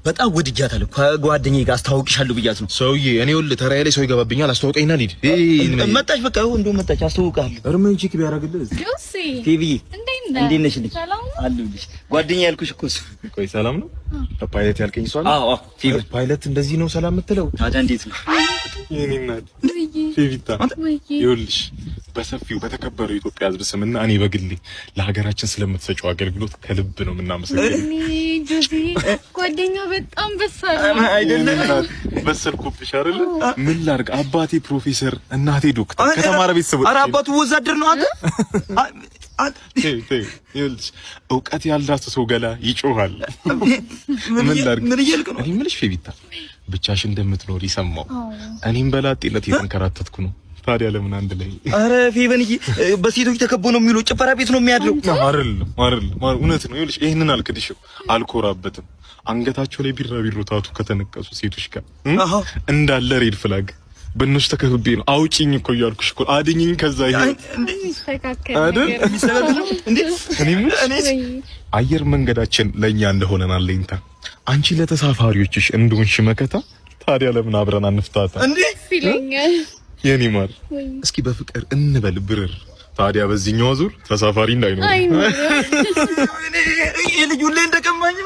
በጣም ወድጃታለሁ። ከጓደኛዬ ጋር አስተዋውቅሻለሁ ብያት ነው። ሰውዬ እኔ ወል ተራዬ ላይ ሰው ይገባብኛል። አስተዋውቀኝና ልሂድ። መጣች በቃ እንደው መጣች። አስተዋውቃለሁ። እርምን ቺክ ቢያረግልህ ጆሲ ቲቪ እንዴት ነሽ? አለሁልሽ። ጓደኛዬ ያልኩሽ እኮ እሱ። ቆይ ሰላም ነው? ፓይለት ያልከኝ ሰው አለ? አዎ ቲቪ ፓይለት እንደዚህ ነው ሰላም የምትለው? ታዲያ እንዴት ነው? የኔና ቲቪታ ይኸውልሽ በሰፊው በተከበረው ኢትዮጵያ ሕዝብ ስምና እኔ በግሌ ለሀገራችን ስለምትሰጪው አገልግሎት ከልብ ነው የምናመሰግነው። ጆሲ ጓደኛ በጣም አይደለም በሰልኩብሽ አይደለ? ምን ላድርግ? አባቴ ፕሮፌሰር እናቴ ዶክተር ከተማረ ቤተሰብ። ኧረ አባቱ ወዛደር ነው አንተ። ይኸውልሽ እውቀት ያልዳሰሰው ገላ ይጮሃል። ምን ላድርግ? ምን እያልክ ነው? እኔ የምልሽ ፌቪታ ብቻሽ እንደምትኖር ይሰማው። እኔም በላጤነት እየተንከራተትኩ ነው። ታዲያ ለምን አንድ ላይ? አረ ፌቨንዬ በሴቶች ተከቦ ነው የሚውለው። ጭፈራ ቤት ነው የሚያድረው። አይደለም እውነት ነው። ይኸውልሽ ይሄንን አልክድሽም፣ አልኮራበትም። አንገታቸው ላይ ቢራቢሮ ታቱ ከተነቀሱ ሴቶች ጋር እንዳለ ሬድ ፍላግ በእነሱ ተከብቤ ነው። አውጪኝ እኮ እያልኩሽ እኮ አድኝኝ። ከዛ ይሄ አይደል እኔ አየር መንገዳችን ለኛ እንደሆነና ለእንታ አንቺ ለተሳፋሪዎችሽ እንደሆንሽ መከታ። ታዲያ ለምን አብረን አንፍታታ እንዴ? ይለኛል የኔ ማር። እስኪ በፍቅር እንበል ብርር። ታዲያ በዚህኛው ዙር ተሳፋሪ እንዳይኖር አይ የልጁ ላይ እንደቀማኝ